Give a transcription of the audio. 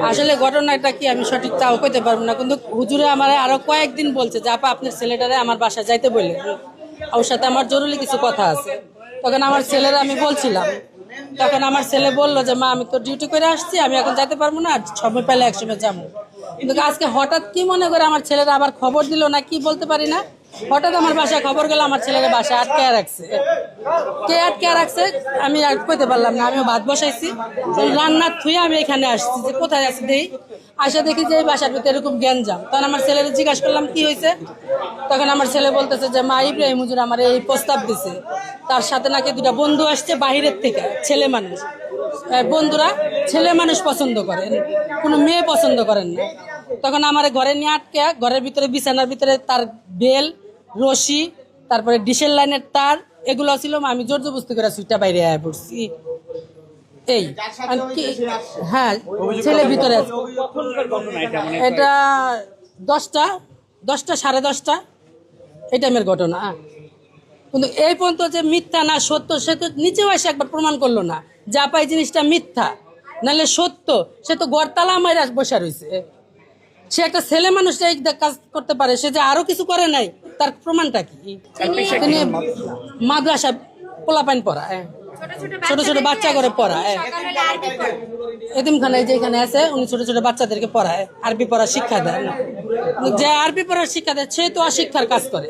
আসলে ঘটনাটা কি আমি সঠিক তাও কইতে পারবো না, কিন্তু হুজুরে আমার আরো কয়েকদিন বলছে যে আপা আপনার ছেলেটারে আমার বাসা যাইতে বললেন, ওর সাথে আমার জরুরি কিছু কথা আছে। তখন আমার ছেলেরা আমি বলছিলাম, তখন আমার ছেলে বললো যে মা আমি তো ডিউটি করে আসছি, আমি এখন যেতে পারবো না, সময় পেলে একসময় যাবো। কিন্তু আজকে হঠাৎ কি মনে করে আমার ছেলেরা আবার খবর দিল না কি বলতে পারি না, হঠাৎ আমার বাসায় খবর গেল আমার ছেলেরা বাসায় আটকে রাখছে। কে আটকে রাখছে আমি আর কইতে পারলাম না। আমিও ভাত বসাইছি, রান্নার থুয়ে আমি এখানে আসছি যে কোথায় আছে দেই, আসা দেখি যে এই বাসার ভিতরে এরকম গ্যাঞ্জাম। তখন আমার ছেলেরা জিজ্ঞাসা করলাম কি হয়েছে, তখন আমার ছেলে বলতেছে যে মা ইব্রাহিম হুজুর আমার এই প্রস্তাব দিছে, তার সাথে নাকি দুটা বন্ধু আসছে বাহিরের থেকে, ছেলে মানুষ, বন্ধুরা ছেলে মানুষ পছন্দ করেন, কোনো মেয়ে পছন্দ করেন না। তখন আমার ঘরে নিয়ে আটকে, ঘরের ভিতরে বিছানার ভিতরে তার বেল, রশি, তারপরে ডিশের লাইনের তার, এগুলো ছিল। আমি জোর জবরদস্তি করে সুইটা বাইরে আয়া পড়ছি। এই হ্যাঁ, ছেলে ভিতরে আছে। এটা 10টা 10:30 এই টাইমের ঘটনা। কিন্তু এই পর্যন্ত যে মিথ্যা না সত্য সে তো নিচেও এসে একবার প্রমাণ করলো না, যা পাই জিনিসটা মিথ্যা নাহলে সত্য। সে তো গড়তালা মাইরা বসে রয়েছে। সে একটা ছেলে মানুষ এই কাজ করতে পারে, সে যে আরো কিছু করে নাই তার প্রমাণটা কি? তিনি মাদ্রাসা পোলাপাইন পড়ায়, ছোট ছোট বাচ্চা করে পড়ায়। এতিমখানায় যেখানে আছে উনি ছোট ছোট বাচ্চাদেরকে পড়ায়, আরবি পড়ার শিক্ষা দেন। যে আরবি পড়ার শিক্ষা দেয় সে তো অশিক্ষার কাজ করে।